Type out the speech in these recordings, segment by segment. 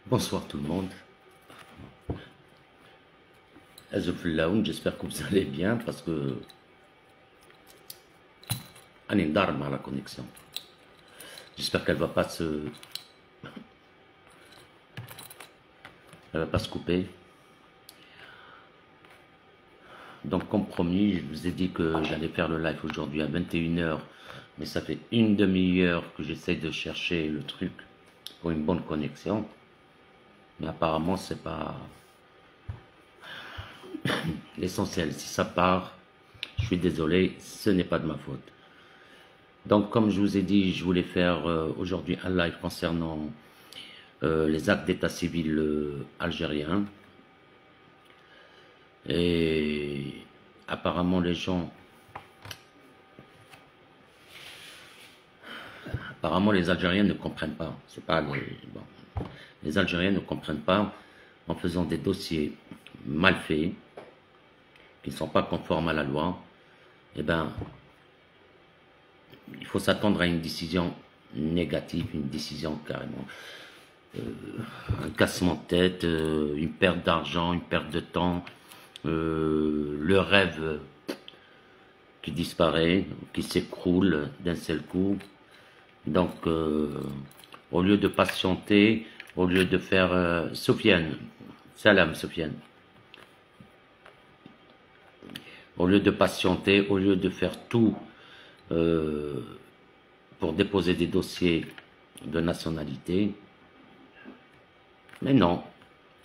Bonsoir tout le monde. J'espère que vous allez bien parce que Anne d'arme à la connexion. J'espère qu'elle va pas se couper. Donc comme promis, je vous ai dit que j'allais faire le live aujourd'hui à 21h, mais ça fait une demi-heure que j'essaie de chercher le truc pour une bonne connexion. Mais apparemment c'est pas l'essentiel. Si ça part, je suis désolé, ce n'est pas de ma faute. Donc, comme je vous ai dit, je voulais faire aujourd'hui un live concernant les actes d'état civil algériens. Et apparemment, les Algériens ne comprennent pas. C'est pas les Algériens ne comprennent pas en faisant des dossiers mal faits, qui ne sont pas conformes à la loi. Eh ben, il faut s'attendre à une décision négative, une décision carrément. Un cassement de tête, une perte d'argent, une perte de temps, le rêve qui disparaît, qui s'écroule d'un seul coup. Donc, au lieu de patienter, au lieu de faire... Sofiane, salam Sofiane. Au lieu de patienter, au lieu de faire tout pour déposer des dossiers de nationalité, mais non,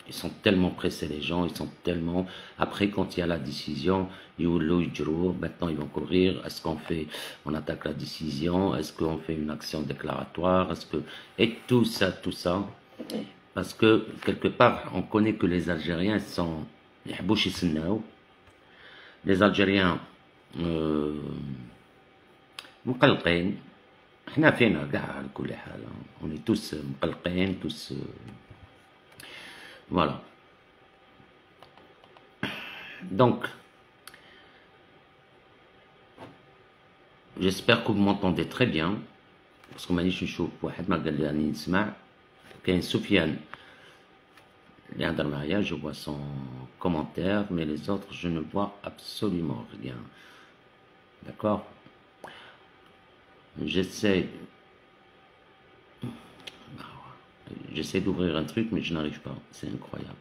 ils sont tellement pressés les gens, ils sont tellement... Après, quand il y a la décision, maintenant ils vont courir, est-ce qu'on fait, on attaque la décision, est-ce qu'on fait une action déclaratoire, est-ce que... Et tout ça, parce que quelque part, on connaît que les Algériens sont... Les Algériens... مقلقين احنا فينا كاع على كل حال on est tous مقلقين tous voilà. Donc j'espère que vous m'entendez très bien parce que مانيش نشوف واحد ما قال لي راني نسمع. كاين سفيان اللي هضر معايا, je vois son commentaire, mais les autres je ne vois absolument rien. D'accord. J'essaie d'ouvrir un truc, mais je n'arrive pas. C'est incroyable.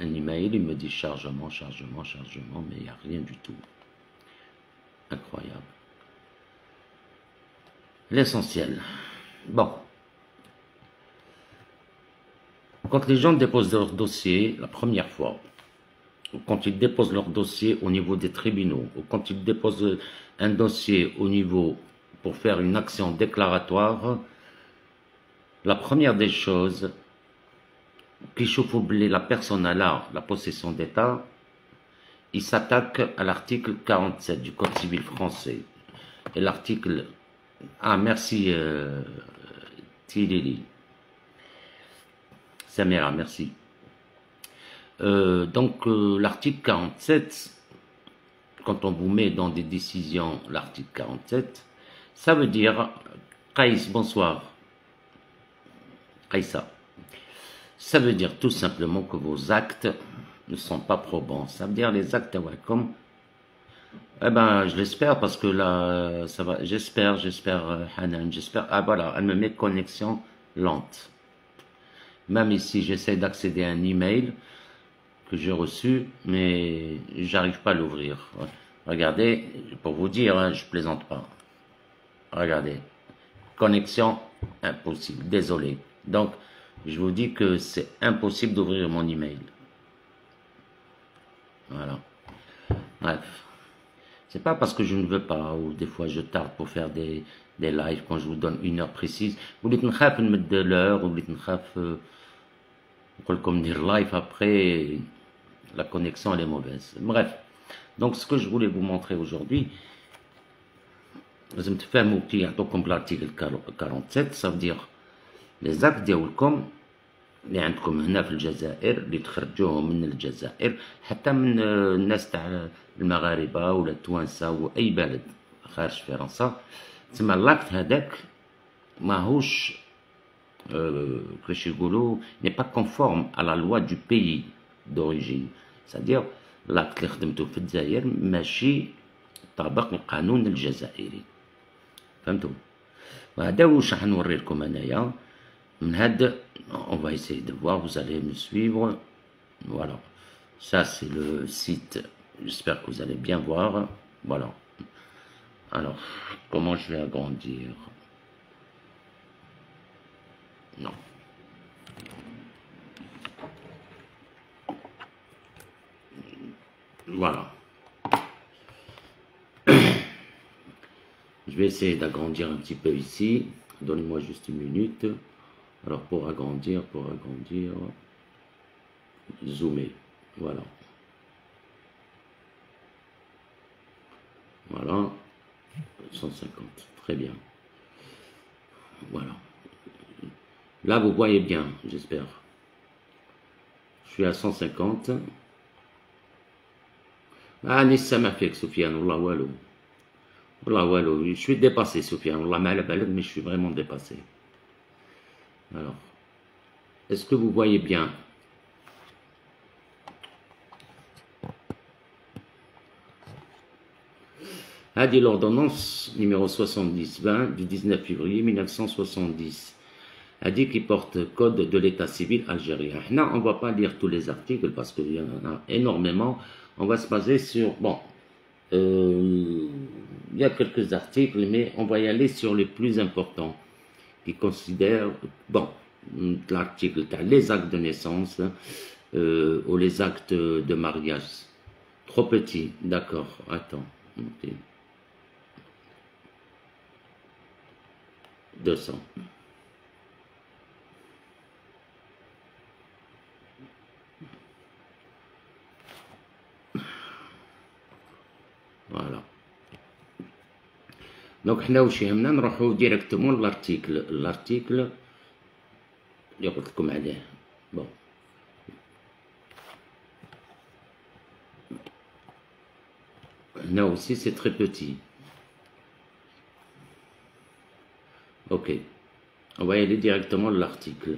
Un email, il me dit chargement, mais il n'y a rien du tout. Incroyable. L'essentiel. Bon. Quand les gens déposent leur dossier, la première fois, ou quand ils déposent leur dossier au niveau des tribunaux, ou quand ils déposent un dossier au niveau pour faire une action déclaratoire, la première des choses qui chauffe la personne a là, la possession d'État, il s'attaque à l'article 47 du Code civil français. Et l'article... Ah, merci Tilili. Samira, merci. Donc, l'article 47, quand on vous met dans des décisions l'article 47, ça veut dire, Kaïs, bonsoir, Kaïsa, ça veut dire tout simplement que vos actes ne sont pas probants. Ça veut dire les actes, ouais, comme, eh ben, je l'espère parce que là, ça va, j'espère, Hanan, j'espère, ah voilà, elle me met connexion lente. Même ici, j'essaie d'accéder à un email que j'ai reçu, mais j'arrive pas à l'ouvrir. Regardez, pour vous dire, hein, je plaisante pas. Regardez, connexion impossible, désolé. Donc, je vous dis que c'est impossible d'ouvrir mon email. Voilà. Bref. C'est pas parce que je ne veux pas, ou des fois je tarde pour faire des lives quand je vous donne une heure précise. Vous voulez mettre de l'heure, ou vous voulez comme dire live après, la connexion elle est mauvaise. Bref. Donc ce que je voulais vous montrer aujourd'hui, لازم تفهموا كي يعطوكم l'article 47, ça veut dire les actes ديالكم اللي عندكم هنا في الجزائر اللي تخرجوهم من الجزائر حتى من الناس تاع المغاربه ولا التوانسه واي بلد خارج فرنسا, تسمى لاكت هذاك ماهوش Kreshigolo n'est pas conforme à la loi du pays d'origine. C'est-à-dire, l'acte اللي خدمته في الجزائر ماشي طابق القانون الجزائري. فهمتوا؟ وهذا واش راح نوري لكم انايا من هاد. On va essayer de voir, vous allez me suivre. Voilà. Ça, c'est le site. J'espère que vous allez bien voir. Voilà. Alors, comment je vais agrandir? Non. Voilà. Je vais essayer d'agrandir un petit peu ici. Donnez-moi juste une minute. Alors, pour agrandir, zoomer. Voilà. Voilà. 150. Très bien. Voilà. Là, vous voyez bien, j'espère. Je suis à 150. Ah, Nissa m'a fait, Sofiane, Wallah walou. Wallah walou. Je suis dépassé, Sofiane. Wallah ma'ala balad, mais je suis vraiment dépassé. Alors, est-ce que vous voyez bien? A dit l'ordonnance numéro 70-20 du 19 février 1970. A dit qu'il porte code de l'état civil algérien. Là, on ne va pas lire tous les articles parce qu'il y en a énormément. On va se baser sur... Bon, il y a quelques articles, mais on va y aller sur les plus importants. Qui considèrent... Bon, l'article, les actes de naissance ou les actes de mariage. Trop petit, d'accord, attends. Okay. 200. Voilà. Donc, حنا واش يهمنا نروحو ديريكتومون l'article اللي قلت لكم عليه. Bon. Là aussi, c'est très petit. Ok. On va y aller directement à l'article.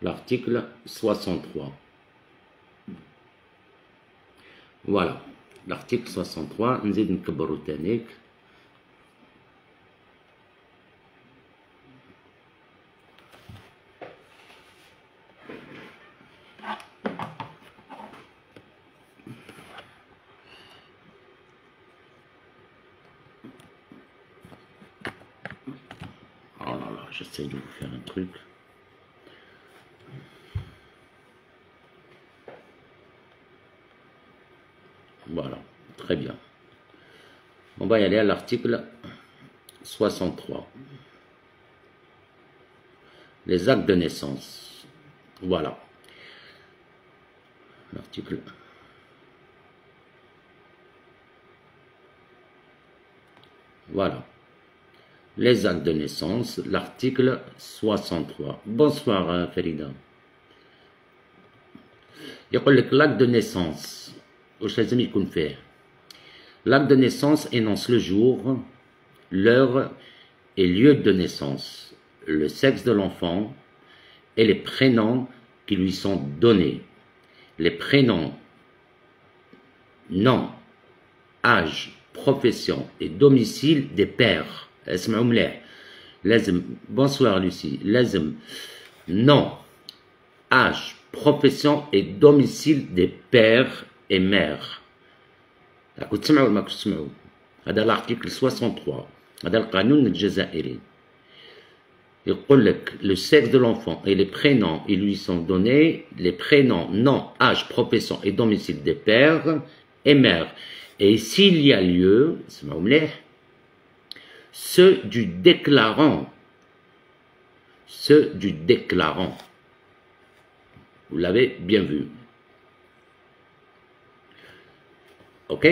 L'article 63. Voilà. L'article 63. نزيد نكبرو تانيك. Oh là là, j'essaie de vous faire un truc. Voilà, très bien. On va y aller à l'article 63. Les actes de naissance. Voilà. L'article. Voilà. Les actes de naissance, l'article 63. Bonsoir Farida. يقول لك l'acte de naissance. واش لازم يكون فيه. L'acte de naissance énonce le jour, l'heure et lieu de naissance, le sexe de l'enfant et les prénoms qui lui sont donnés. Les prénoms, nom, âge, profession et domicile des pères. اسمعوا مليح. لازم bonsoir Lucie. لازم nom, âge, profession et domicile des pères et mères. راكم تسمعوا ولا ماكش تسمعوا؟ هذا l'article 63. هذا القانون الجزائري. يقول لك le sexe de l'enfant et les prénoms qui lui sont donnés, les prénoms, nom, âge, profession et domicile des pères et mères. Et s'il y a lieu, اسمعوا مليح, ceux du déclarant. Ceux du déclarant. Vous l'avez bien vu. Ok?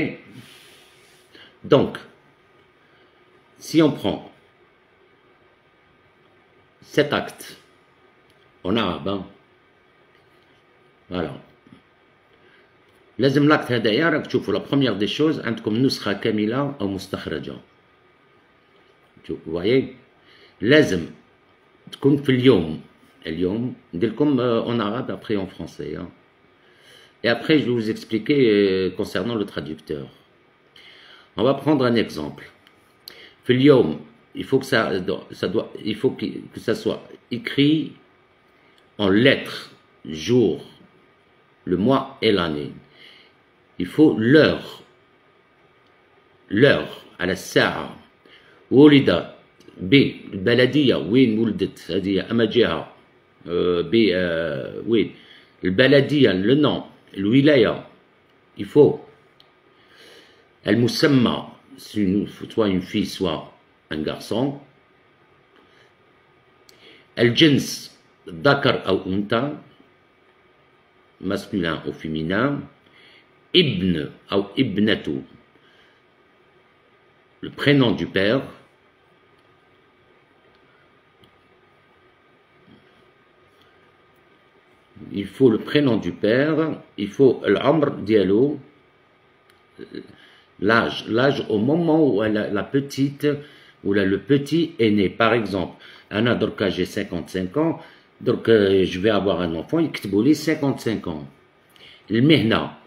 Donc, si on prend cet acte en arabe, hein, voilà. لازم لاكت هدايا راك تشوفوا لا بروميير دي شوز عندكم نسخة كاملة أو مستخرجة. فوايي لازم تكون في اليوم ندير لكم en arabe après en français hein. Et après je vais vous expliquer concernant le traducteur. On va prendre un exemple. في اليوم il faut que ça soit écrit en lettres, jour, le mois et l'année. Il faut l'heure على الساعة. ولد بالبلدية وين ولدت هذه أما جهة وين البلدية le nom الولاية. Il faut المسمى soit une fille soit un garçon. الجنس ذكر أو أنثى masculin ou féminin. ابن أو ابنة le prénom du père. Il faut le prénom du père, il faut l'amr dialo, l'âge au moment où la petite ou le petit est né. Par exemple, Anna Dorka, j'ai 55 ans, donc je vais avoir un enfant, il 55 ans. Le mehna,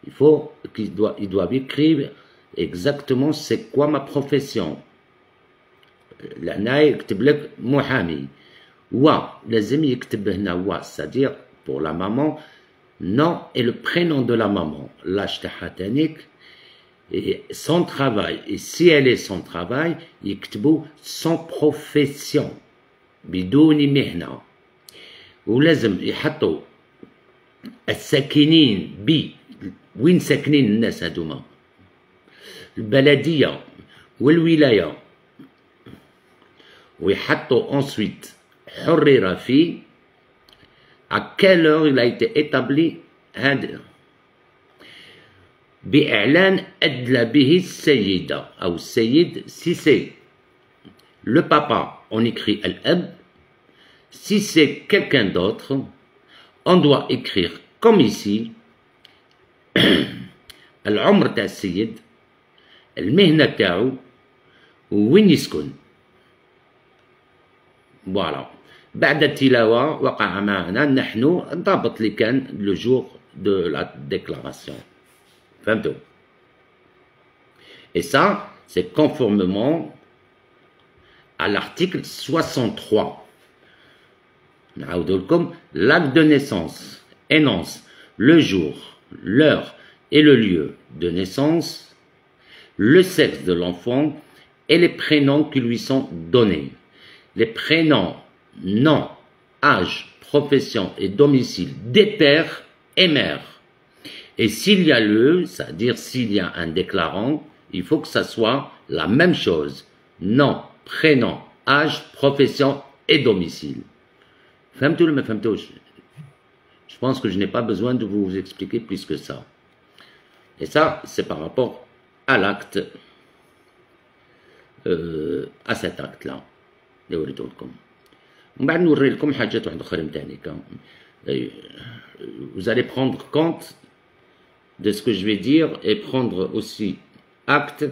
il doit écrire exactement c'est quoi ma profession. L'ana يكتب لك محامي. لازم يكتب هنا c'est-à-dire pour la maman, nom et le prénom de la maman, l'âge تاعها et son travail. Et si elle est son travail, يكتبوا son profession بدون مهنة. ولازم يحطوا الساكنين وين ساكنين الناس هذوما، البلدية والولاية، ويحطوا ensuite حرر في à quelle heure il a été établi هذا بإعلان أدلى به السيدة أو السيد. Si c'est le papa, on écrit الأب. Si c'est quelqu'un d'autre, on doit écrire comme ici العمر تاع السيد، المهنة تاعو، وين يسكن. فوالا بعد التلاوة وقع معنا نحن ضابط اللي كان لو جور دو لا ديكلاراسيون. فهمتوا؟ Et ça, c'est conformément à l'article 63. نعاودو لكم l'acte de naissance énonce le jour, l'heure et le lieu de naissance, le sexe de l'enfant et les prénoms qui lui sont donnés. Les prénoms, nom, âge, profession et domicile des pères et mères. Et s'il y a c'est-à-dire s'il y a un déclarant, il faut que ça soit la même chose. Nom, prénom, âge, profession et domicile. فهمتوا ولا ما فهمتوش؟ Je pense que je n'ai pas besoin de vous expliquer plus que ça. Et ça, c'est par rapport à l'acte, à cet acte-là. اللي وريته لكم. ومن بعد نوري لكم حاجات واحد اخرين تانيك. Vous allez prendre compte de ce que je vais dire et prendre aussi acte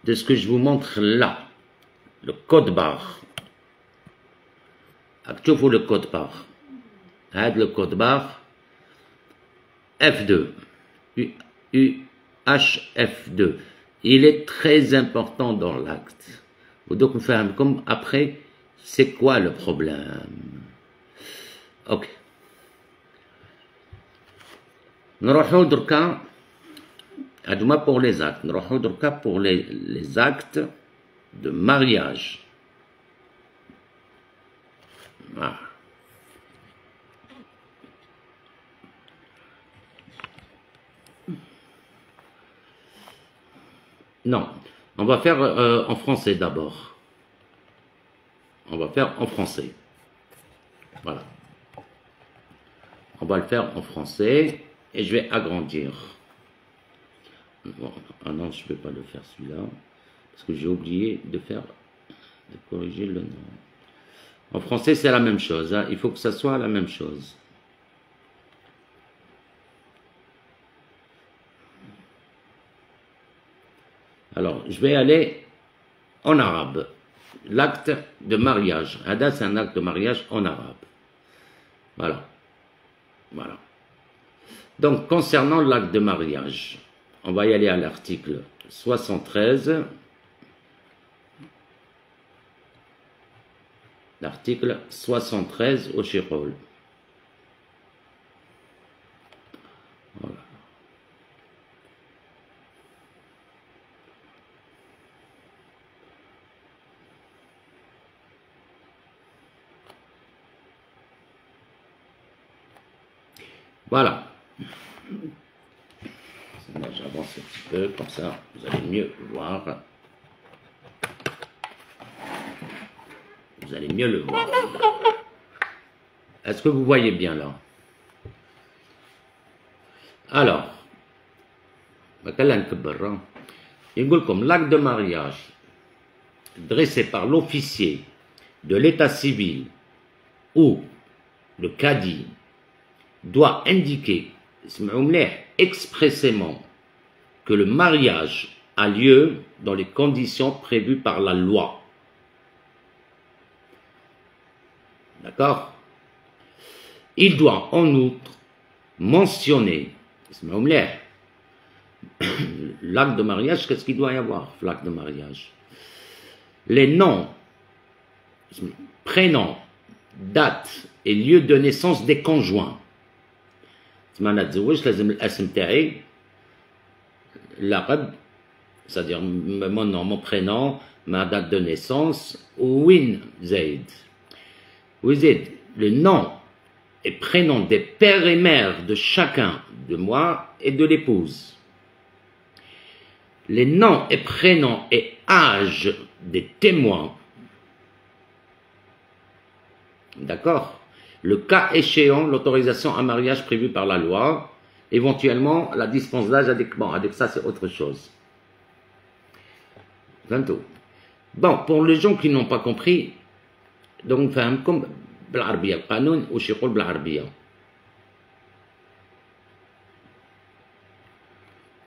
de ce que je vous montre là. Le code barre. شوفوا le code barre. هذا le code barre F2 UHF2. Il est très important dans l'acte. Donc nous faisons comme après, c'est quoi le problème? Ok. نروحوا دركا هادوما pour les actes. نروحوا دركا pour les actes de mariage. Ah. Non, on va faire en français d'abord. On va faire en français. Voilà. On va le faire en français et je vais agrandir. Bon, ah non, je ne vais pas le faire celui-là parce que j'ai oublié de corriger le nom. En français, c'est la même chose. Hein. Il faut que ça soit la même chose. Alors, je vais aller en arabe. L'acte de mariage. Hada, c'est un acte de mariage en arabe. Voilà. Voilà. Donc, concernant l'acte de mariage, on va y aller à l'article 73. L'article 73 au Chirol. Voilà. Voilà. J'avance un petit peu, comme ça vous allez mieux voir. Vous allez mieux le voir. Est-ce que vous voyez bien là? Alors, il dit comme l'acte de mariage dressé par l'officier de l'état civil ou le cadi doit indiquer expressément que le mariage a lieu dans les conditions prévues par la loi. D'accord? Il doit en outre mentionner l'acte de mariage. Qu'est-ce qu'il doit y avoir, l'acte de mariage? Les noms, prénoms, date et lieu de naissance des conjoints. C'est-à-dire mon nom, mon prénom, ma date de naissance, Win Zaid. Wizid, le nom et prénom des pères et mères de chacun de moi et de l'épouse. Les noms et prénoms et âge des témoins. D'accord? Le cas échéant, l'autorisation à mariage prévue par la loi, éventuellement la dispense d'âge adéquat. Avec ça, c'est autre chose. Bon, pour les gens qui n'ont pas compris, donc, فهمكم بالعربية القانون وش يقول بالعربية.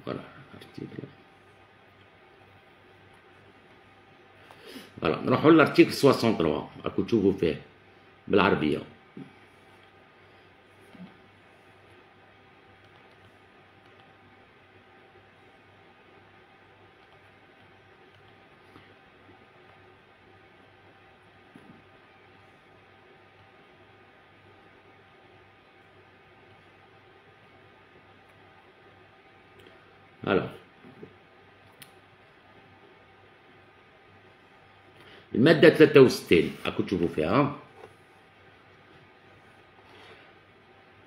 Voilà, article. Voilà, نروحوا للارتيكل 63 راكم تشوفوا فيه بالعربية. Alors, المادة 63 راكم تشوفوا فيها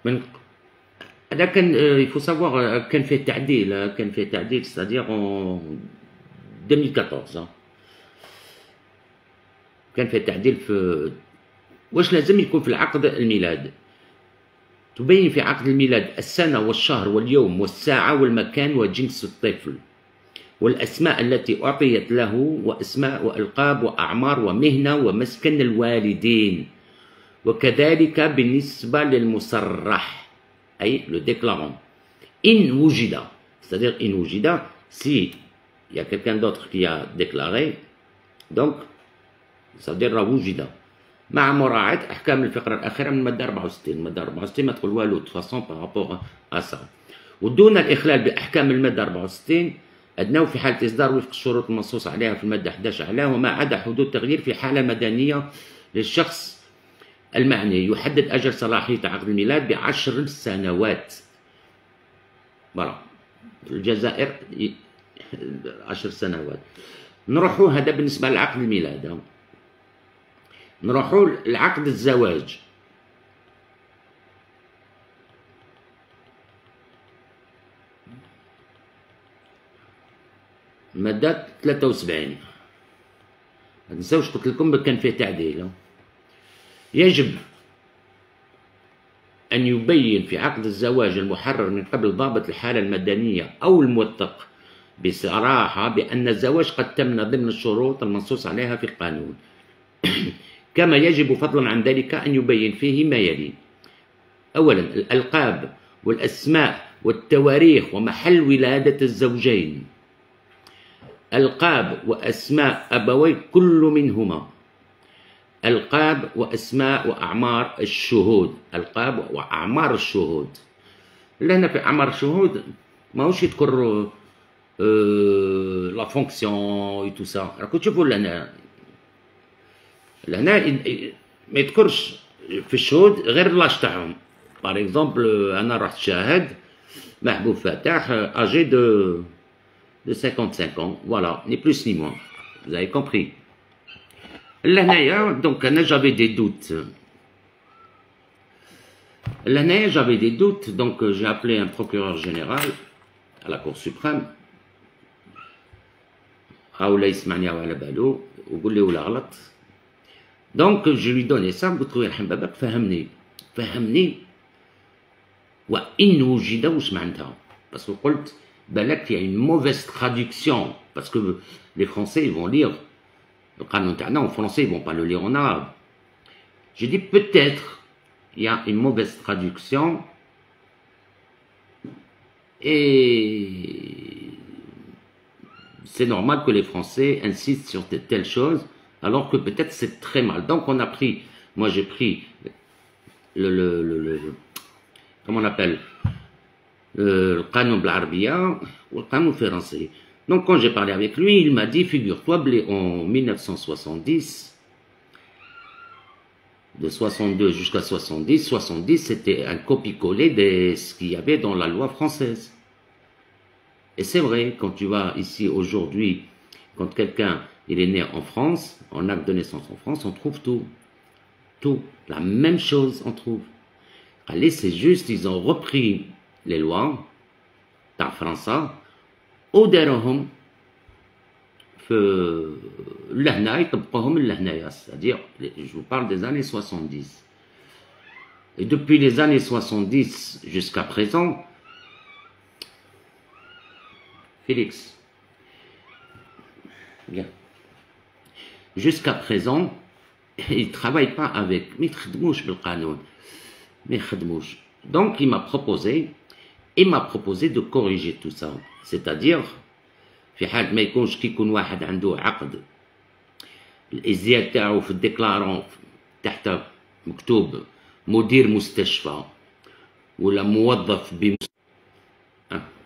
من هذا كان il faut savoir كان فيه تعديل c'est-à-dire en 2014 كان فيه تعديل في واش لازم يكون في العقد الميلاد. تبين في عقد الميلاد السنة والشهر واليوم والساعة والمكان وجنس الطفل والأسماء التي أعطيت له وأسماء وألقاب وأعمار ومهنة ومسكن الوالدين، وكذلك بالنسبة للمصرح أي le déclarant إن وجد، c'est-à-dire إن وجد si il y a quelqu'un d'autre qui a déclaré donc ça veut dire وجد مع مراعاة أحكام الفقرة الأخيرة من المادة 64. المادة 64 ما تقول والو de façon par rapport à ça، ودون الإخلال بأحكام المادة 64 أدناه في حالة إصدار وفق الشروط المنصوص عليها في المادة 11 عليها، وما عدا حدوث تغيير في حالة مدنية للشخص المعني يحدد أجل صلاحية عقد الميلاد ب10 سنوات. voilà. الجزائر 10 سنوات. نروحوا هذا بالنسبة لعقد الميلاد. نروحوا لعقد الزواج. مادة 73 ما تنساوش قلت لكم كان فيه تعديل. يجب أن يبين في عقد الزواج المحرر من قبل ضابط الحالة المدنية أو الموثق بصراحة بأن الزواج قد تم ضمن الشروط المنصوص عليها في القانون. كما يجب فضلا عن ذلك أن يبين فيه ما يلي: أولا الألقاب والأسماء والتواريخ ومحل ولادة الزوجين. ألقاب وأسماء أبوي كل منهما. ألقاب وأسماء وأعمار الشهود. ألقاب وأعمار الشهود. لهنا في أعمار الشهود ماهوش يذكر لا فونكسيون و تو سا. راكم تشوفوا لهنا ما يذكرش في الشهود غير لاج تاعهم. باغ اكزومبل أنا رحت شاهد محبوب فاتح âgé de 55 ans. Voilà, ni plus ni moins. Vous avez compris. Là, donc, j'avais des doutes. Là, j'avais des doutes, donc j'ai appelé un procureur général à la Cour suprême. Donc, je lui donnais ça, parce que il y a une mauvaise traduction, parce que les Français ils vont lire le canon en français, ils ne vont pas le lire en arabe. J'ai dit peut-être il y a une mauvaise traduction et c'est normal que les Français insistent sur de telles choses alors que peut-être c'est très mal. Donc on a pris, moi j'ai pris comment on appelle, le canon بالعربية ou le canon français. Donc quand j'ai parlé avec lui, il m'a dit, figure-toi, en 1970, de 62 jusqu'à 70 c'était un copier-coller de ce qu'il y avait dans la loi française. Et c'est vrai, quand tu vas ici aujourd'hui, quand quelqu'un il est né en France, en acte de naissance en France, on trouve tout. Tout. La même chose, on trouve. Allez, c'est juste, ils ont repris les lois par France. وداروهم في لهنا يطبقوهم لهنايا, c'est-à-dire je vous parle des années 70. Et depuis les années 70 jusqu'à présent, Félix, bien, jusqu'à présent, ils ne travaillent pas avec, mais donc il m'a proposé de corriger tout ça. C'est-à-dire, في حال ما يكونش كيكون واحد عنده عقد الازدياد تاعو في الديكلارون تحت مكتوب مدير مستشفى ولا موظف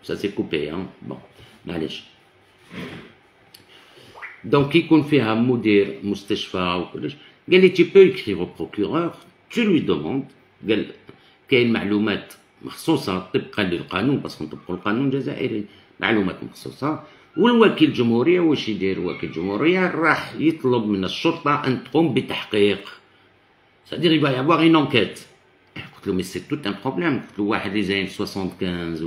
ça c'est coupé bon معليش. donc يكون فيها مدير مستشفى وكلش. قال لي tu peux écrire au procureur, tu lui demandes. قال كاين معلومات مخصوصة طبقا للقانون بس نطبقوا القانون الجزائري، معلومات مخصوصة، والوكيل الجمهورية واش يدير وكيل الجمهورية؟ راح يطلب من الشرطة أن تقوم بتحقيق، c'est-à-dire il va y avoir une enquête. قلت له mais c'est tout un problème. قلت له واحد اللي زايد 75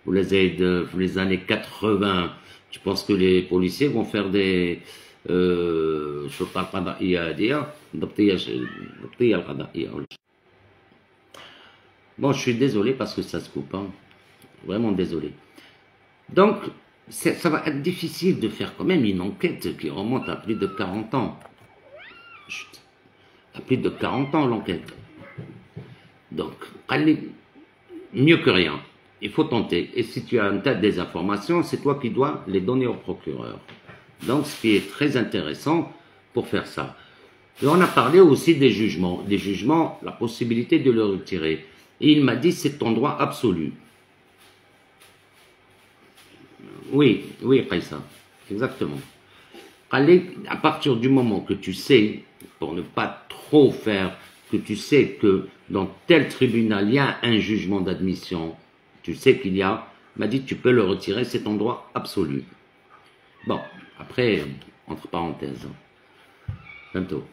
ولا زايد في les années 80، tu penses que les policiers vont faire des الشرطة القضائية هذه الضبطية القضائية. Bon, je suis désolé parce que ça se coupe, vraiment désolé. Donc, ça va être difficile de faire quand même une enquête qui remonte à plus de 40 ans. Chut. À plus de 40 ans l'enquête. Donc, mieux que rien. Il faut tenter. Et si tu as un tas des informations, c'est toi qui dois les donner au procureur. Donc, ce qui est très intéressant pour faire ça. Et on a parlé aussi des jugements. Des jugements, la possibilité de le retirer. Et il m'a dit, c'est ton droit absolu. Oui, Qaïsa, exactement. À partir du moment que tu sais, pour ne pas trop faire, que tu sais que dans tel tribunal, il y a un jugement d'admission, tu sais qu'il y a, il m'a dit, tu peux le retirer, c'est ton droit absolu. Bon, après, entre parenthèses, bientôt.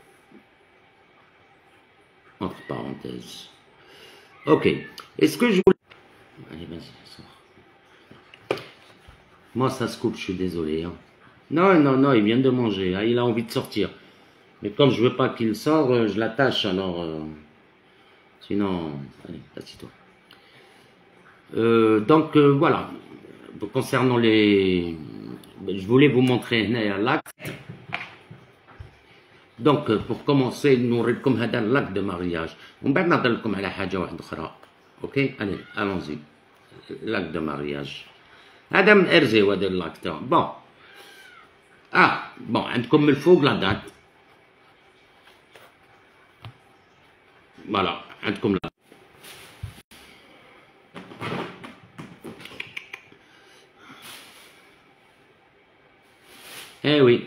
Entre parenthèses. Ok. Est-ce que je voulais... Allez, vas-y, sors. Moi, ça se coupe, je suis désolé. Non, il vient de manger. Il a envie de sortir. Mais comme je veux pas qu'il sorte, je l'attache, alors... Sinon... Allez, assis-toi. Donc, voilà. Concernant les... Je voulais vous montrer l'acte. Donc, pour commencer, nous comme l'acte de mariage. On va parler comme la haja واحدة أخرى. Ok, allez, allons-y. L'acte de mariage. هذا من إرزي وهذا l'acte. Bon, Ah, bon, عندكم الفوق la date. Voilà, عندكم la. Eh oui.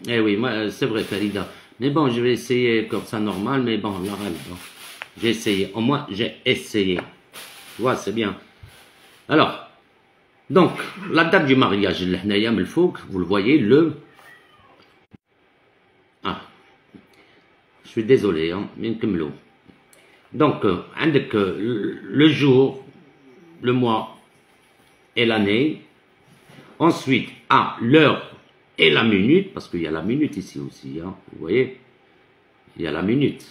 Eh oui, moi, c'est vrai, Farida. Mais bon, je vais essayer comme ça normal, mais bon, l'arabe, bon. J'ai essayé. Au moins, j'ai essayé. Tu vois, c'est bien. Alors, donc, la date du mariage, vous le voyez, le... Ah, je suis désolé, hein, donc, avec le jour, le mois et l'année. Ensuite, à l'heure et la minute, parce qu'il y a la minute ici aussi, hein, vous voyez, il y a la minute.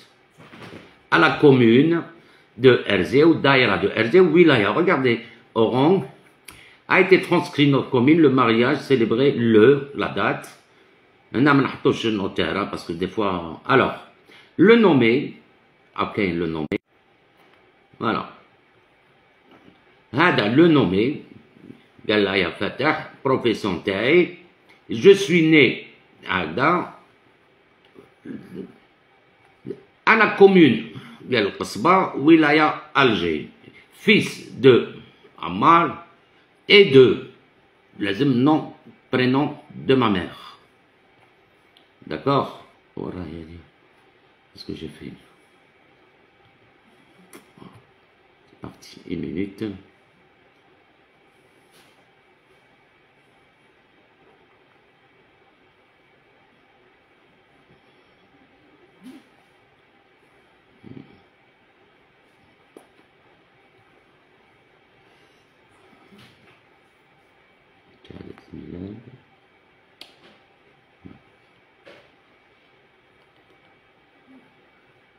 À la commune de Erzé ou Daïra de Erzé ou Wilaya. Regardez, Oran a été transcrit notre commune, le mariage célébré la date. Parce que des fois, alors, le nommé, ok, le nommé, voilà. Hada, le nommé, Galaya Fatah, profession taï, je suis né Hada, à la commune de Qasba, Wilaya, Alger, fils de Ammar et de, lazim, nom, prénom de ma mère. D'accord? Qu'est-ce que j'ai fait? C'est parti, 1 minute.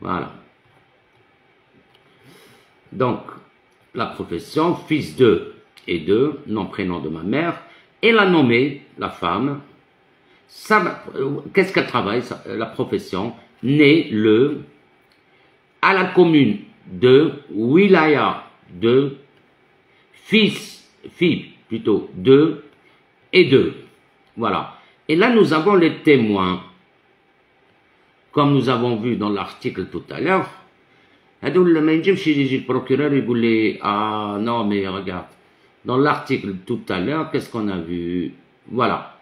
Voilà. Donc, la profession, fils de et de, nom, prénom de ma mère, et la nommée, la femme, qu'est-ce qu'elle travaille, la profession, née le, à la commune de, wilaya de, fille plutôt, de, et de. Voilà. Et là, nous avons les témoins. Comme nous avons vu dans l'article tout à l'heure, le procureur il voulait, ah non mais regarde, dans l'article tout à l'heure, qu'est-ce qu'on a vu? Voilà.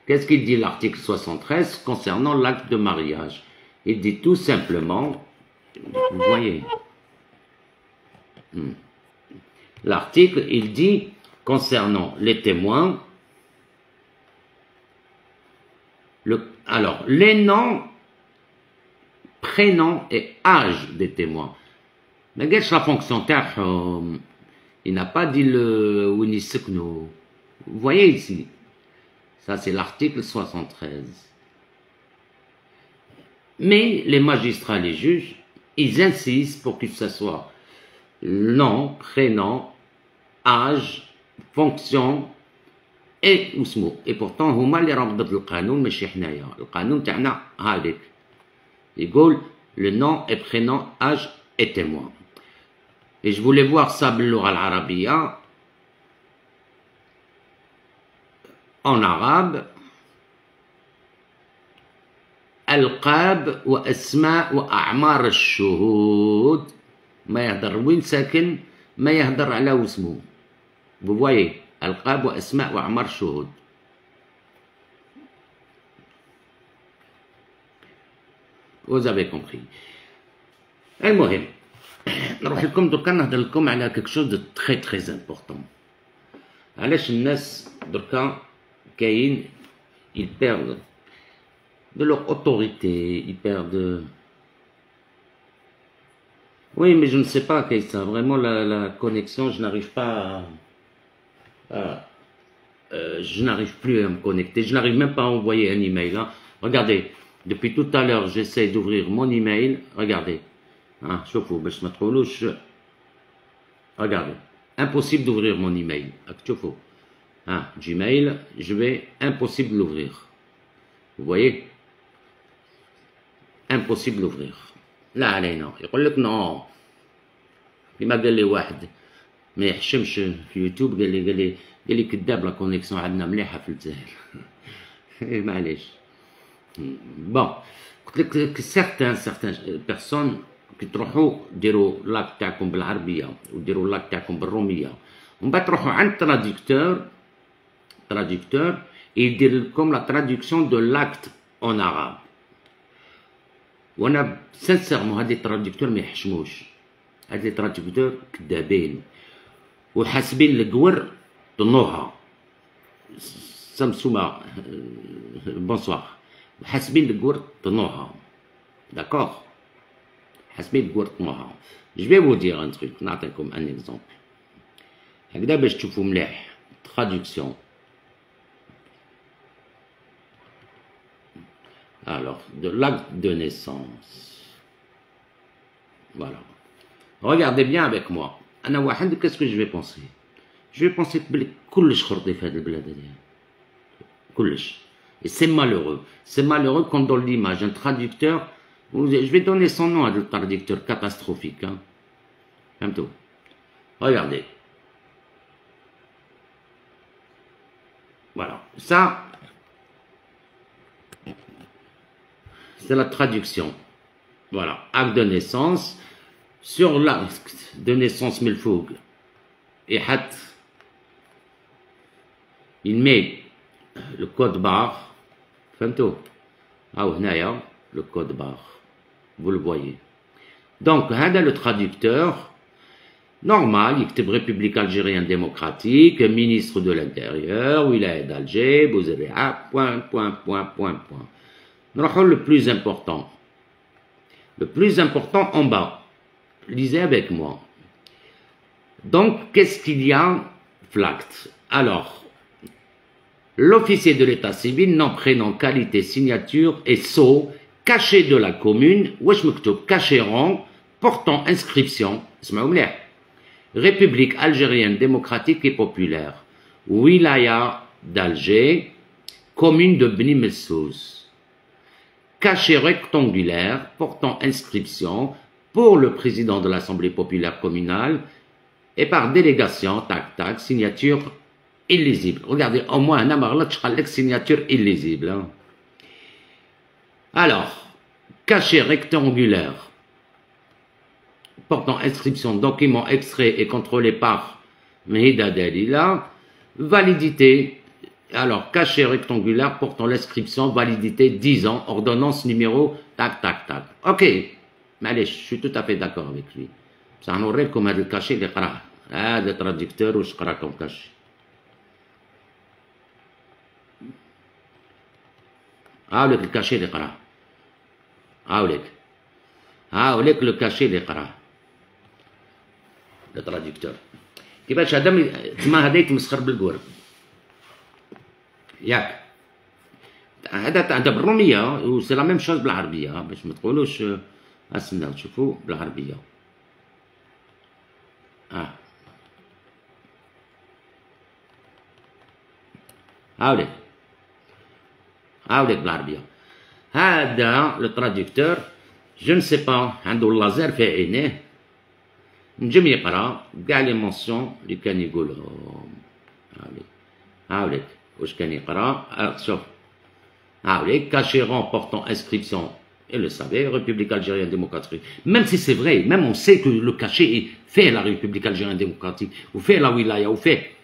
Qu'est-ce qu'il dit l'article 73 concernant l'acte de mariage? Il dit tout simplement, vous voyez, l'article, il dit concernant les témoins, alors, les noms, prénoms et âge des témoins. Mais qu'est-ce la fonction terre? Il n'a pas dit le Winisekno. Vous voyez ici, ça c'est l'article 73. Mais les magistrats, les juges, ils insistent pour que ce soit nom, prénom, âge, fonction, et اسمه et pourtant هما اللي راهم ضد القانون ماشي حنايا القانون تاعنا هذيك يقول le nom et prénom âge et témoin et je voulais voir ça باللغة العربية en arabe ألقاب وأسماء وأعمار الشهود ما يهدر وين ساكن ما يهدر على واسمه vous voyez ألقاب وأسماء وأعمار الشهود. Vous avez compris. المهم نروح لكم دركا نهضر لكم على quelque chose de très très important. علاش الناس دركا كاين ils perdent de leur autorité, ils perdent. Oui, mais je ne sais pas, Keïssa, vraiment la connexion, je n'arrive pas je n'arrive plus à me connecter, je n'arrive même pas à envoyer un email. Hein. Regardez, depuis tout à l'heure, j'essaie d'ouvrir mon email. Regardez, hein, regardez, impossible d'ouvrir mon email. Hein, Gmail, impossible de l'ouvrir. Vous voyez, impossible d'ouvrir. لا علينا يقول لك non. كما قال لي واحد ما يحشمش في يوتيوب قال لي قال لي كذاب لا كونيكسيون عندنا مليحه في الجزائر. معليش. بون قلت لك سيغتان بيرسون كي تروحوا ديروا لاك تاعكم بالعربيه وديروا لاك تاعكم بالروميه ومن بعد تروحوا عند تراديكتور يدير لكم لا تراديكسيون دو لاكت اون عرب. وانا سانسيرمون هاد لي تراديكتور ما يحشموش، هاد لي تراديكتور كذابين وحاسبين القور طنوها سمسومه بونسوار، حاسبين القور طنوها داكوغ، حاسبين القور طنوها. جو في فو دير ان تروك، نعطيكم ان اكزومبل هكذا باش تشوفوا مليح traduction. Alors, de l'acte de naissance. Voilà. Regardez bien avec moi. أنا واحد qu'est-ce que je vais penser? Je vais penser que كلش خرطي في هذه البلاد هذه. كلش. Et c'est malheureux. C'est malheureux quand dans l'image, un traducteur, je vais donner son nom à le traducteur catastrophique. Hein. Bientôt. Regardez. Voilà. Ça, c'est la traduction. Voilà. Acte de naissance. Sur l'acte de naissance Milfoug. Et il met le code barre. Fantôme. Ah, le code barre. Vous le voyez. Donc, le traducteur. Normal, il est République algérienne démocratique, ministre de l'Intérieur, wilaya d'Alger, Bouzéréa, point. Nous le plus important. Le plus important en bas. Lisez avec moi. Donc, qu'est-ce qu'il y a? Flact. Alors, l'officier de l'état civil, nom, prénom, qualité, signature et sceau, caché de la commune, wesh mektoub, caché rang, portant inscription, République algérienne démocratique et populaire, wilaya d'Alger, commune de Bni Messouz, cachet rectangulaire portant inscription pour le président de l'Assemblée populaire communale et par délégation, tac, signature illisible. Regardez, au moins un amarlat, signature illisible. Hein. Alors, cachet rectangulaire portant inscription, document extrait et contrôlé par Mehida Dalila, validité, alors cachet rectangulaire portant l'inscription, validité 10 ans, ordonnance numéro, tac. Ok, mais je suis tout à fait d'accord avec lui. Ça en aurait comme le cachet, les qara. Ah, le traducteur ou je qara comme cachet. Ah, le cachet, les qara. Ah, le cachet, les qara. Le traducteur. كيفاش هذا تما هذا يتمسخر بالقور ياك هذا بالروميه وسي لا ميم شوز بالعربيه باش ما تقولوش استناو تشوفوا بالعربيه هاوليك بالعربيه هذا لو تراديكتور جو نسي با عنده اللازر في عينيه نجم يقرا كاع لي مونسيون اللي كان يقولهم هاوليك واش كان يقرا شوف هاوليك كاشي بورتون انسكريبسيون et le savez, République algérienne démocratique. Même si c'est vrai, même on sait que le cachet fait la République algérienne démocratique, ou fait la wilaya, ou fait.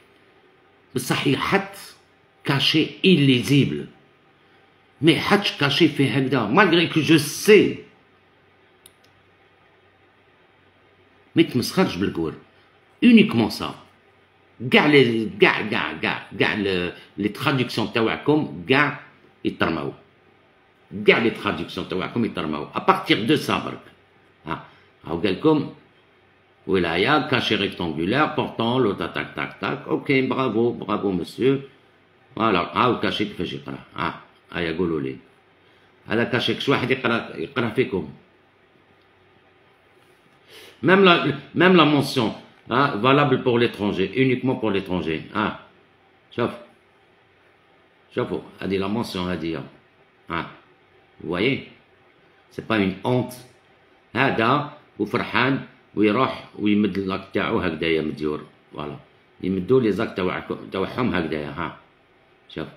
Ça y a cachet illisible. Mais hatch cachet fait hagda, malgré que je sais. Mais tu me seras بالقول. Uniquement ça. Les traductions تاعكم كاع يترماو. كاع les traductions تاعكم يترماو. À partir de ça برك. هاو قال لكم ولاية cachet rectangulaire portant le tac. OK, bravo monsieur. Voilà, هاو cachet كيفاش يقرا. هيا قولوا لي. هذا cachet كش واحد يقرا فيكم. Même la mention, valable pour l'étranger, uniquement pour l'étranger. Chauffe. A dit la mention, a dit. Vous voyez? C'est pas une honte. هذا وفرحان ويروح ويمد اللاك تاعو هكذايا مديور. Voilà. يمدوا لي زاك تاعهم هكذايا. ها شوف،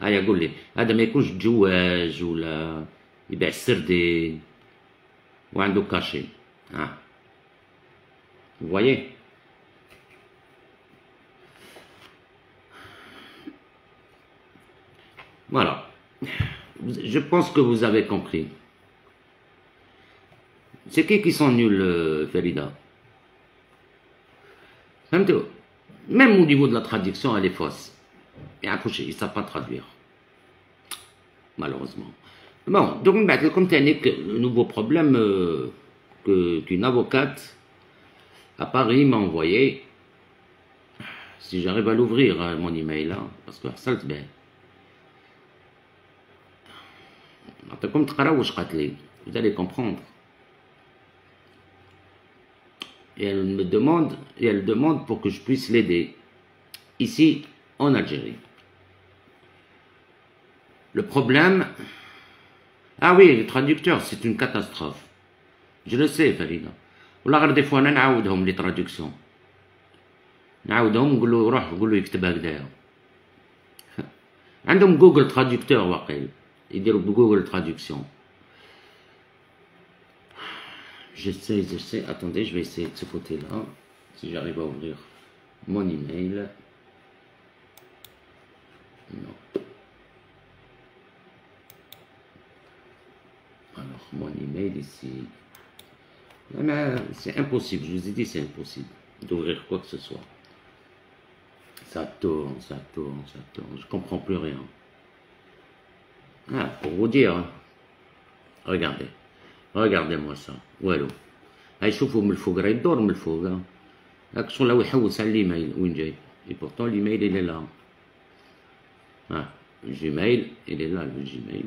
هيا قول لي هذا ما يكونش جواج ولا يبيع السردي وعنده كاشي. ها vous voyez. Voilà, je pense que vous avez compris. C'est qui sont nuls, Farida? Même au niveau de la traduction, elle est fausse. Et accroché, ils ne savent pas traduire. Malheureusement. Bon, donc, comme tu as dit, le nouveau problème qu'une avocate à Paris m'a envoyé, si j'arrive à l'ouvrir, mon email là, parce que ça c'est bien. Vous allez comprendre. Et elle demande pour que je puisse l'aider ici en Algérie. Le problème, ah oui, les traducteurs, c'est une catastrophe. Je le sais, Farida. والله des fois انا نعاودهم لي traductions. نعاودهم نقول له روح قول له يكتب هكذايا. عندهم جوجل ترادكتور واقيلا يديروا بجوجل traduction. J'essaie, attendez, je vais essayer de ce côté-là, si j'arrive à ouvrir mon email. Non. Alors, mon email ici. C'est impossible, je vous ai dit, c'est impossible d'ouvrir quoi que ce soit. Ça tourne, ça tourne, ça tourne, je comprends plus rien. Ah, pour vous dire, hein. Regardez. Regardez-moi ça. والو هاي شوفوا من الفوق راه يدور من الفوق. هاك شغل هو يحوس على الايميل وين جاي. Et pourtant l'email il est là. Ah, Gmail il est là, le Gmail.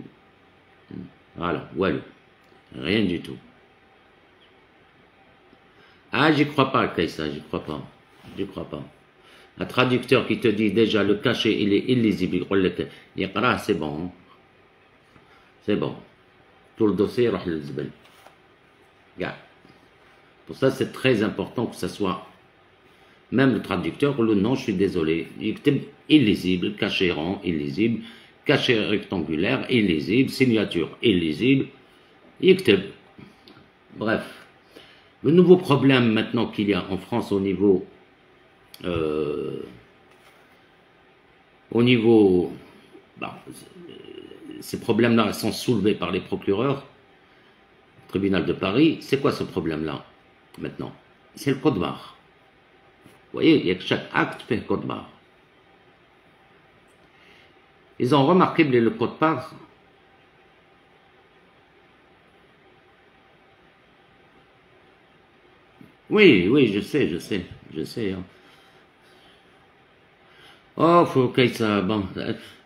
Voilà, والو. Rien du tout. Ah, j'y crois pas, Kaïsa, j'y crois pas. J'y crois pas. Un traducteur qui te dit déjà le cachet il est illisible, c'est bon. C'est bon. Tout le dossier يروح للزبل. Pour ça, c'est très important que ça soit, même le traducteur, le nom, je suis désolé, illisible, cachet rond, illisible, cachet rectangulaire, illisible, signature, illisible, يكتب. Bref, le nouveau problème maintenant qu'il y a en France au niveau, ces problèmes-là sont soulevés par les procureurs, tribunal de Paris. C'est quoi ce problème-là maintenant? C'est le code barre. Vous voyez, il y a que chaque acte fait code barre. Ils ont remarqué que le code barre, oui, je sais. Hein. Oh, faut que ça, bon,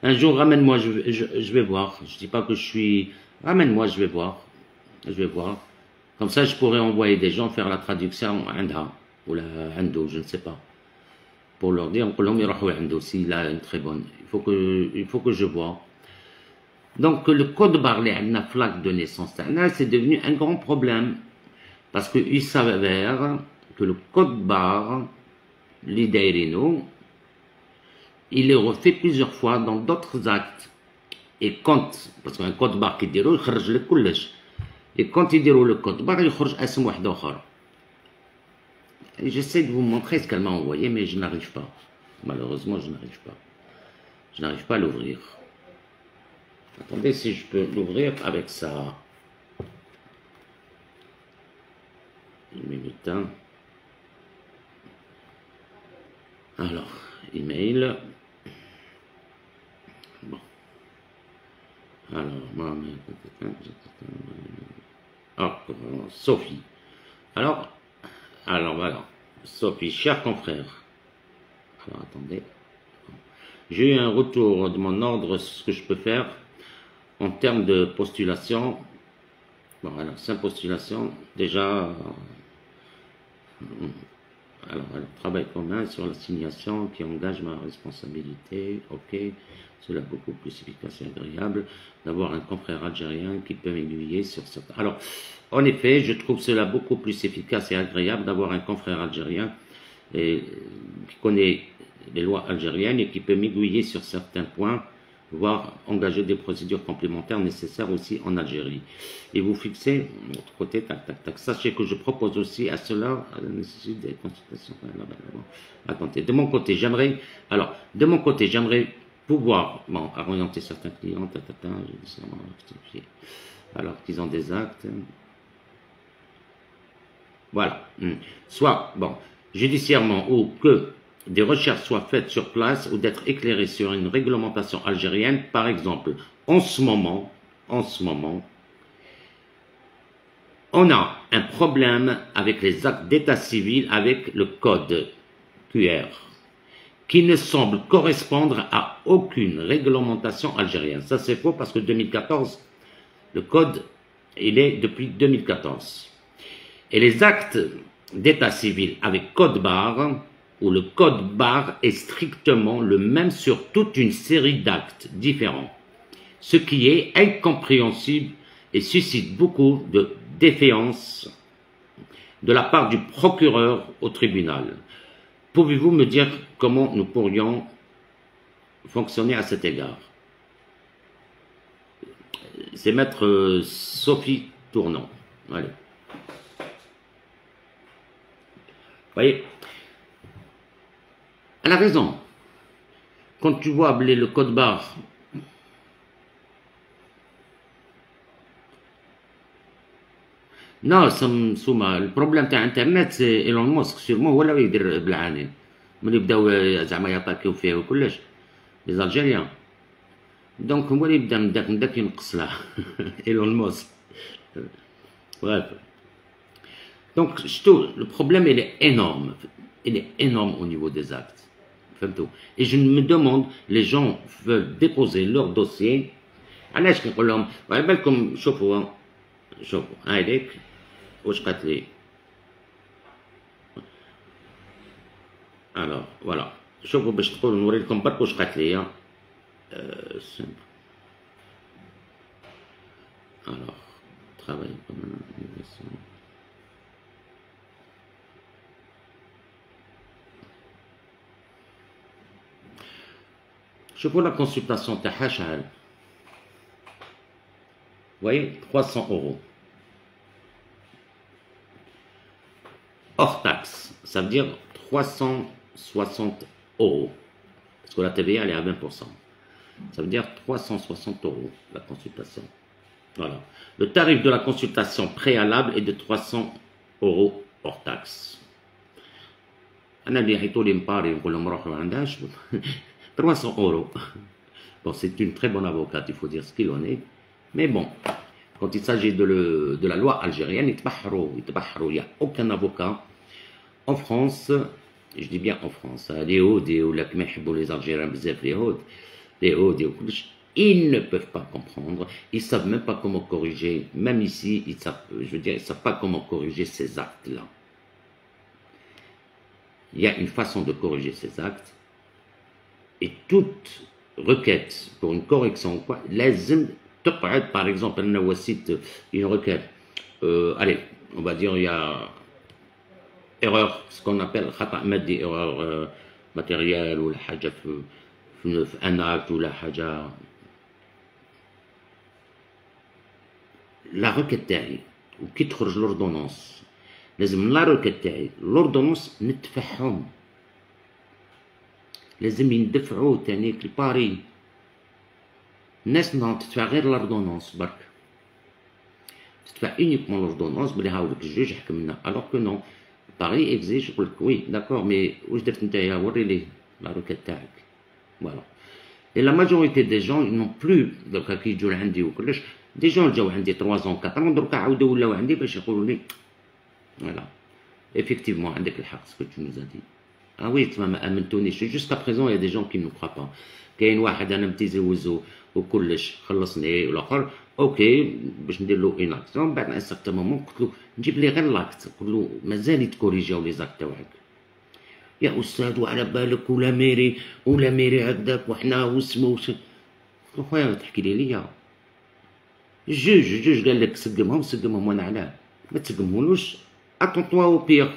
un jour ramène-moi, je vais voir. Je dis pas que je suis, ramène-moi, je vais voir. Comme ça, je pourrais envoyer des gens faire la traduction عندها ou عنده, je ne sais pas. Pour leur dire, نقول لهم يروحوا عنده s'il a une très bonne. Il faut que je vois. Donc, le code barre اللي عندنا في l'acte de naissance تاعنا, c'est devenu un grand problème. Parce qu'il s'avère que le code barre, اللي دايرينو, il est refait plusieurs fois dans d'autres actes. Et quand, parce qu'un code barre qui يديرو يخرج لك كلش. Et quand ils diront le code barre, يخرج اسم واحد آخر. J'essaie de vous montrer ce qu'elle m'a envoyé, mais je n'arrive pas. Malheureusement, je n'arrive pas. Je n'arrive pas à l'ouvrir. Attendez si je peux l'ouvrir avec ça. Une minute. Hein. Alors, email. Bon. Alors, Sophie. Alors voilà. Sophie, cher confrère. Alors, attendez. J'ai eu un retour de mon ordre, ce que je peux faire en termes de postulation. Bon, alors, 5 postulations. Déjà, alors, travail commun sur l'assignation qui engage ma responsabilité. Ok. Cela beaucoup plus efficace et agréable d'avoir un confrère algérien qui peut m'aiguiller sur certains. Alors, en effet, je trouve cela beaucoup plus efficace et agréable d'avoir un confrère algérien et qui connaît les lois algériennes et qui peut m'aiguiller sur certains points, voire engager des procédures complémentaires nécessaires aussi en Algérie. Et vous fixez votre côté, tac, tac, tac. Sachez que je propose aussi à cela la nécessité des consultations. Attendez, de mon côté, j'aimerais pouvoir orienter certains clients, alors qu'ils ont des actes. Voilà. Soit, judiciairement, ou que des recherches soient faites sur place ou d'être éclairés sur une réglementation algérienne. Par exemple, en ce moment, on a un problème avec les actes d'état civil, avec le code QR, qui ne semble correspondre à aucune réglementation algérienne. Ça, c'est faux parce que 2014, le code, il est depuis 2014. Et les actes d'état civil avec code barre, où le code barre est strictement le même sur toute une série d'actes différents, ce qui est incompréhensible et suscite beaucoup de défiance de la part du procureur au tribunal. Pouvez-vous me dire comment nous pourrions fonctionner à cet égard? C'est maître Sophie Tournant. Allez. Vous voyez, elle a raison. Quand tu vois le code barre, non, Souma, le problème de Internet, c'est Elon Musk, sûrement, هو اللي يدير بالعاني. ملي بداو زعما يطاكيو فيه وكلش، les Algériens. Donc, هو اللي يبدا من داك ينقص له. Elon Musk. Bref. Donc, le problème, il est énorme. Il est énorme au niveau des actes. Et je me demande, les gens veulent déposer leur dossier. علاش كنقول لهم على بالكم شوفوا هايديك واش قالت لي. Alors, voilà. شوفوا باش تقولوا نوري لكم برك واش قالت لي. Alors, travail comme innovation. شوفوا la consultation تاعها شحال. Vous voyez, 300 €. Hors taxe, ça veut dire 360 €. Parce que la TVA, elle est à 20%. Ça veut dire 360 € la consultation. Voilà. Le tarif de la consultation préalable est de 300 € hors taxe. أنا اللي يعيطوا لي مباري نقول لهم روحوا عندها 300 €. Bon, c'est une très bonne avocate, il faut dire ce qu'il en est. Mais bon, quand il s'agit de la loi algérienne, il n'y a aucun avocat en France, je dis bien en France, les Hauts, les Algériens, les Hauts, ils ne peuvent pas comprendre, ils ne savent même pas comment corriger, même ici, ils ne savent pas comment corriger ces actes-là. Il y a une façon de corriger ces actes, et toute requête pour une correction ou quoi, par exemple, on cite une requête, allez, on va dire il y a erreur, ce qu'on appelle erreur matérielle ou un acte ou la haja. La requête تاعي وكي تخرج l'ordonnance لازم لا requête تاعي l'ordonnance ندفعهم لازم يندفعوا تانيك الباري. الناس تدفع غير l'ordonnance برك تدفع uniquement l'ordonnance بلي هاولك الجوج حكمنا alors que non Paris exige يقول لك وي داكور مي واش درت نتايا وري لي لا روكيت تاعك. فوالا. Et la majorité des gens ils n'ont plus دوكا كي يجوا لعندي وكلش دي جون جاو عندي 3 ans 4 ans دروكا عاودوا ولاو عندي باش يقولوا لي فوالا effectivement عندك الحق ce que tu nous as dit. Ah oui, ما امنتونيش. Jusqu'à présent il y a des gens qui ne nous croient pas. كاين واحد انا متزوجو وكلش خلصني والاخر اوكي باش ندير له ان اكسيون بعد ان سيغتان مومون قلت له نجيب لي غير لاكت قلت له مازال يتكوريجيو لي زاكت تاعك يا استاذ وعلى بالك ولا ميري هكذاك وحنا واسمو قلت له خويا تحكي لي الجوج قال لك سقمهم وانا علاه ما تسقمهولوش اتون توا او بيغ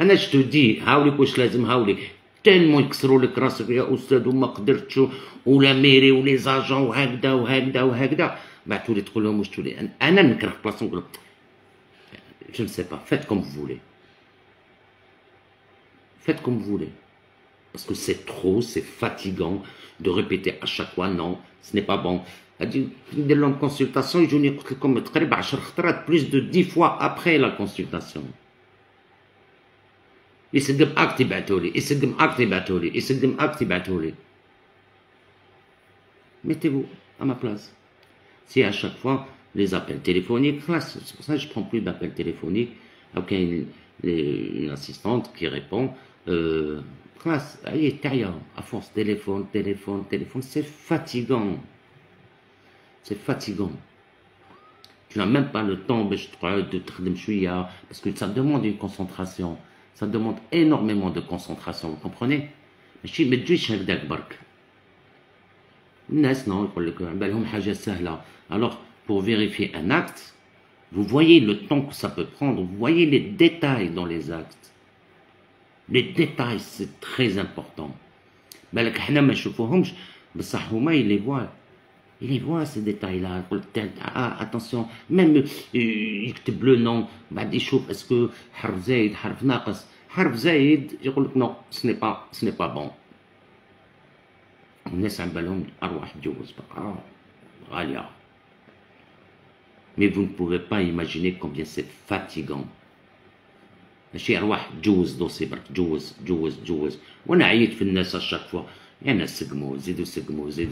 انا جو دي هاوليك واش لازم هاوليك تالمون يكسروا لك راسك يا استاذ وما قدرتش ولا ميري ولي زاجون وهكذا وهكذا وهكذا بعثوا لي تقول لهم واش تولي انا نكره بلاصه نقول je ne sais pas faites comme vous voulez faites comme vous voulez parce que c'est trop c'est fatigant de répéter à chaque fois non ce n'est pas bon هادي ندير لهم كونسلطاسيون يجوني قلت لكم تقريبا 10 خطرات plus de 10 fois après la consultation يسقم اكت يبعثولي يسقم اكت يبعثولي يسقم اكت يبعثولي mettez-vous à ma place si à chaque fois les appels téléphoniques c'est pour ça que je prends plus d'appels téléphoniques ou qu'il y a une assistante qui répond خلاص هي تعيا à force téléphone c'est fatigant tu n'as même pas le temps باش تقعد تخدم شويه parce que ça demande une concentration ça demande énormément de concentration vous comprenez ماشي ما تجيش هكذاك برك الناس نو يقول لك بالهم حاجه سهله alors pour vérifier un acte vous voyez le temps que ça peut prendre vous voyez les détails dans les actes les détails c'est très important بالك حنا ما نشوفوهمش بصح هما il les voit ces détails là يقول attention même يكتب le nom بعد يشوف اسكو حرف زايد حرف زايد يقول لك non ce n'est pas bon الناس عم بالهم ارواح تجوز بقى غاليه mais vous ne pouvez pas imaginer combien c'est fatigant ماشي ارواح تجوز دوسي برك جوز وانا عييت في الناس اشاك فوا يا ناس سقموا زيدوا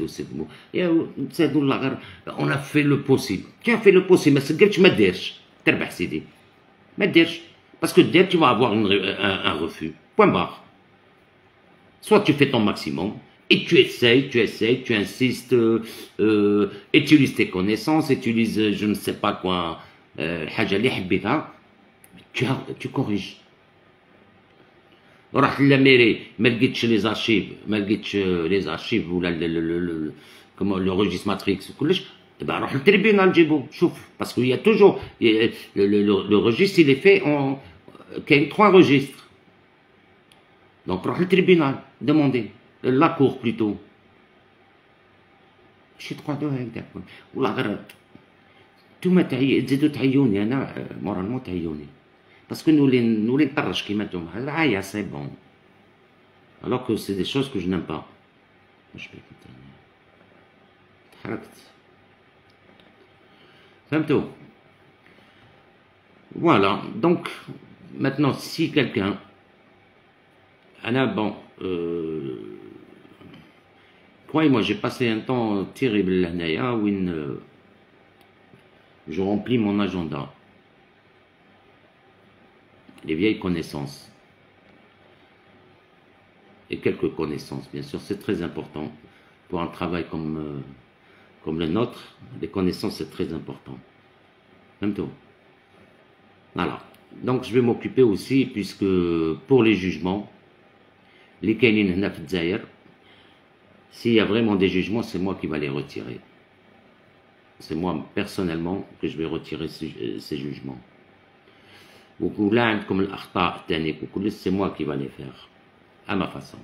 سقموا يا زادوا الله غير اون في لو بوسيبل كي في لو بوسيبل ما سقمتش ما ديرش تربح سيدي ما ديرش باسكو دير tu vas avoir un refus point barre soit tu fais ton maximum et tu essayes, tu insistes, utilises tes connaissances, utilise je ne sais pas quoi, الحاجة اللي حبيتها, tu corriges. رحت للميري ما لقيتش لي زارشيف لي زارشيف ولا كومون لو ريجيست ماتريكس وكلش دابا روح للتريبيونال نجيبو شوف باسكو يا توجور لو ريجيست il est fait en كاين 3 registres donc روح للتريبيونال demandez la cour plutôt شي 3 هكذاك والله غير نتوما تزيدو تعيوني انا مورالمون تعيوني باسكو نولي نطرش كيما نتوما عايا سي بون alors que c'est des choses que je n'aime pas واش بيك تحركت فهمتوا voilà donc maintenant si quelqu'un انا bon croyez-moi j'ai passé un temps terrible لهنايا وين je remplis mon agenda les vieilles connaissances et quelques connaissances bien sûr c'est très important pour un travail comme le nôtre les connaissances c'est très important même tout voilà donc je vais m'occuper aussi puisque pour les jugements les كاينين هنا في الجزائر s'il y a vraiment des jugements c'est moi qui va les retirer c'est moi personnellement que je vais retirer ces jugements وكل عندكم الأخطاء الثانية وكل c'est moi qui va les faire à ma façon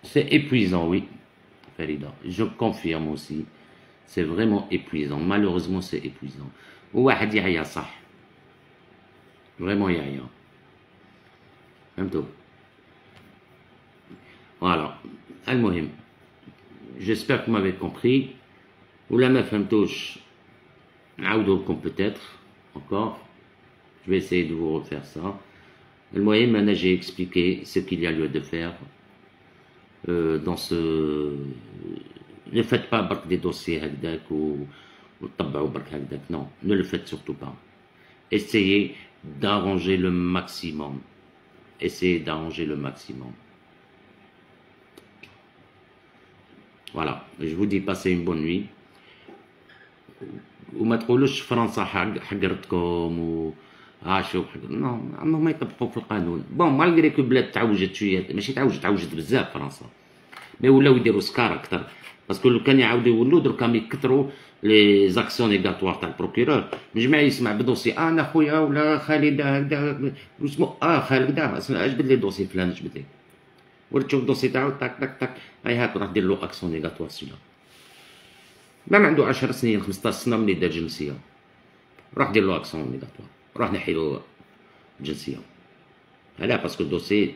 c'est épuisant oui Farida je confirme aussi c'est vraiment épuisant malheureusement c'est épuisant وواحد يعيا صح vraiment يعيا فهمتوا voilà المهم j'espère que vous m'avez compris ولا ما فهمتوش نعاودو لكم peut-être encore je vais essayer de vous refaire ça المهم انا j'ai expliqué ce qu'il y a lieu de faire dans ce ne faites pas برك des dossiers هكذاك وتطبعوا برك هكذاك non ne le faites surtout pas essayez d'arranger le maximum voilà je vous dis passez une bonne nuit وما تقولوش فرنسا حقرتكم شوف نو عمرهم ما يطبقوا في القانون بون مالغري كو بلاد تعوجت شويه ماشي تعوجت بزاف فرنسا مي ولاو يديروا سكار اكثر باسكو لو كان يعاودوا يولوا درك راهم يكثروا لي زاكسيون نيغاتوار تاع البروكيرور، مجمع يسمع بدوسي انا خويا ولا خالد هكذا واسمو خالد اسمع جبد لي دوسي فلان جبد لي، ورتشوف الدوسي تاعو تاك تاك تاك، هاي هاك روح دير له اكسيون نيغاتوار سيلا. ما عنده 10 سنين 15 سنه ملي دار جنسيه، روح دير له اكسيون نيغاتوار، روح نحي له الجنسيه. علاه باسكو الدوسي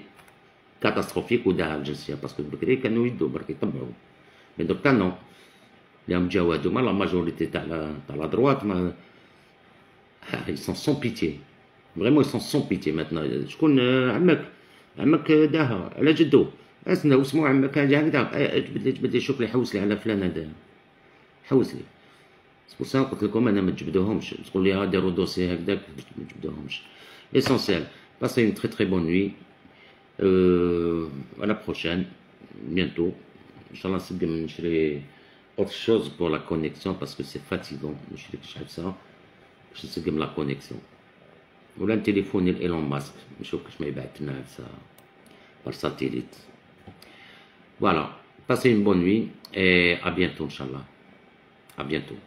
كاتاستروفيك وداها الجنسيه، باسكو بكري كانوا يدو برك يطبعوا، مي دوكا نو اليوم جاو هادوما لا ماجوريتي تاع لا دروات ما ils sont sans pitié فريمون ils sont sans pitié maintenant. شكون عمك داها على جدو اسنا واسمو عمك هكذا جبد لي شوف لي حوس لي على فلان هذا حوس لي سبوسا قلت لكم انا ما تجبدوهمش تقول لي داروا دوسي هكذاك ما تجبدوهمش. ليسونسيال passez une très très bonne nuit, à la prochaine bientôt. Inch'Allah نسقم نشري autre chose pour la connexion parce que c'est fatigant. نشري شحال ساعة باش نسقم la connexion ولا نتليفوني لإيلون ماسك نشوف كاش ما يبعث لنا par satellite. Voilà, passez une bonne nuit et à bientôt Inch'Allah. À bientôt.